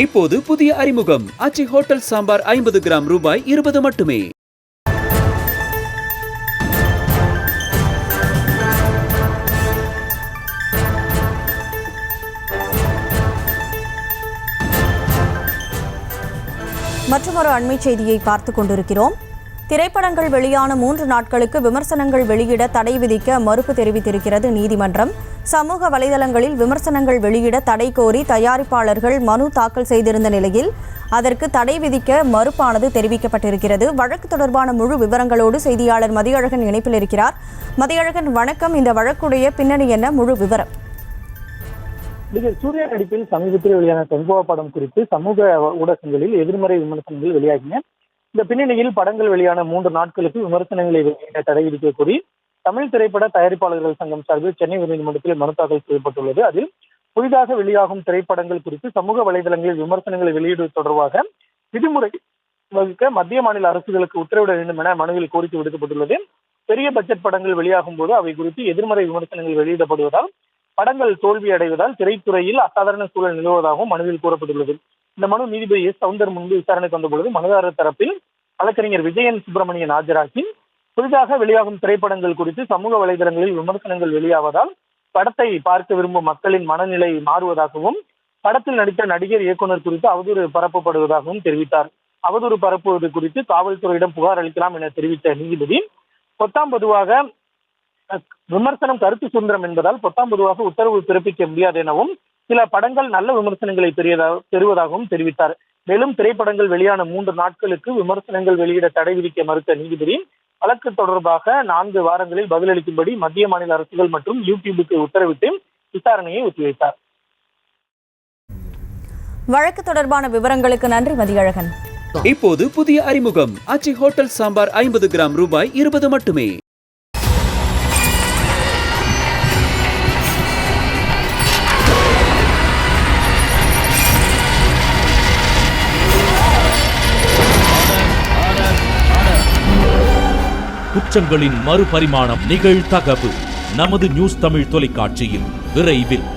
இப்போது புதிய அறிமுகம் ஆச்சி ஹோட்டல் சாம்பார் 50 கிராம் ரூபாய் 20 மட்டுமே. மற்றொரு அண்மை செய்தியை பார்த்துக் கொண்டிருக்கிறோம். திரைப்படங்கள் வெளியான 3 நாட்களுக்கு விமர்சனங்கள் வெளியிட தடை விதிக்க மறுப்பு தெரிவித்திருக்கிறது நீதிமன்றம். சமூக வலைதளங்களில் விமர்சனங்கள் வெளியிட தடை கோரி தயாரிப்பாளர்கள் மனு தாக்கல் செய்திருந்த நிலையில் அதற்கு தடை விதிக்க மறுப்பானது தெரிவிக்கப்பட்டிருக்கிறது. வழக்கு தொடர்பான முழு விவரங்களோடு செய்தியாளர் மதியழகன் இணைப்பில் இருக்கிறார். மதியழகன், வணக்கம். இந்த வழக்குடைய பின்னணி என்ன, முழு விவரம்? சூர்யா நடிப்பில் சமீபத்தில் வெளியான தென்போவா படம் குறித்து சமூக ஊடகங்களில் எதிர்மறை விமர்சனங்கள் வெளியாகின. இந்த பின்னணியில் படங்கள் வெளியான 3 நாட்களுக்கு விமர்சனங்களை வெளியிட தடை விதிக்க கோரி தமிழ் திரைப்பட தயாரிப்பாளர்கள் சங்கம் சார்பில் சென்னை உயர்நீதிமன்றத்தில் மனு தாக்கல் செய்யப்பட்டுள்ளது. அதில் புதிதாக வெளியாகும் திரைப்படங்கள் குறித்து சமூக வலைதளங்களில் விமர்சனங்களை வெளியிடுவது தொடர்பாக விதிமுறை வகுக்க மத்திய மாநில அரசுகளுக்கு உத்தரவிட வேண்டும் என மனுவில் கோரிக்கை விடுக்கப்பட்டுள்ளது. பெரிய பட்ஜெட் படங்கள் வெளியாகும் போது அவை குறித்து எதிர்மறை விமர்சனங்கள் வெளியிடப்படுவதால் படங்கள் தோல்வி அடைவதால் திரைத்துறையில் அசாதாரண சூழல் நிலவுவதாகவும் மனுவில் கூறப்பட்டுள்ளது. இந்த மனு நீதிபதி எஸ் சவுந்தர் முன்பு விசாரணைக்கு வந்தபொழுது மனுதாரர் தரப்பில் வழக்கறிஞர் விஜயன் சுப்பிரமணியன் ஆஜராகி புதிதாக வெளியாகும் திரைப்படங்கள் குறித்து சமூக வலைதளங்களில் விமர்சனங்கள் வெளியாவதால் படத்தை பார்க்க விரும்பும் மக்களின் மனநிலை மாறுவதாகவும் படத்தில் நடித்த நடிகர் இயக்குனர் குறித்து அவதூறு பரப்பப்படுவதாகவும் தெரிவித்தார். அவதூறு பரப்புவது குறித்து காவல்துறையிடம் புகார் அளிக்கலாம் என தெரிவித்த நீதிபதி பொத்தாம் பொதுவாக விமர்சனம் கருத்து சுதந்திரம் என்பதால் பொத்தாம் பொதுவாக உத்தரவு பிறப்பிக்க முடியாது எனவும் சில படங்கள் நல்ல விமர்சனங்களை பெறுவதாகவும் தெரிவித்தார். மேலும் திரைப்படங்கள் வெளியான 3 நாட்களுக்கு விமர்சனங்கள் வெளியிட தடை விதிக்க மறுத்த நீதிபதி வழக்கு தொடர்பாக 4 வாரங்களில் பதிலளிக்கும்படி மத்திய மாநில அரசுகள் மற்றும் யூடியூபுக்கு உத்தரவிட்டு விசாரணையை ஒத்திவைத்தார். வழக்கு தொடர்பான விவரங்களுக்கு நன்றி மதியழகன். இப்போது புதிய அறிமுகம் ஆச்சி ஹோட்டல் சாம்பார் 50 கிராம் ரூபாய் 20 மட்டுமே. குற்றங்களின் மறுபரிமாணம் நிகழ்தகவு நமது நியூஸ் தமிழ் தொலைக்காட்சியில் விரைவில்.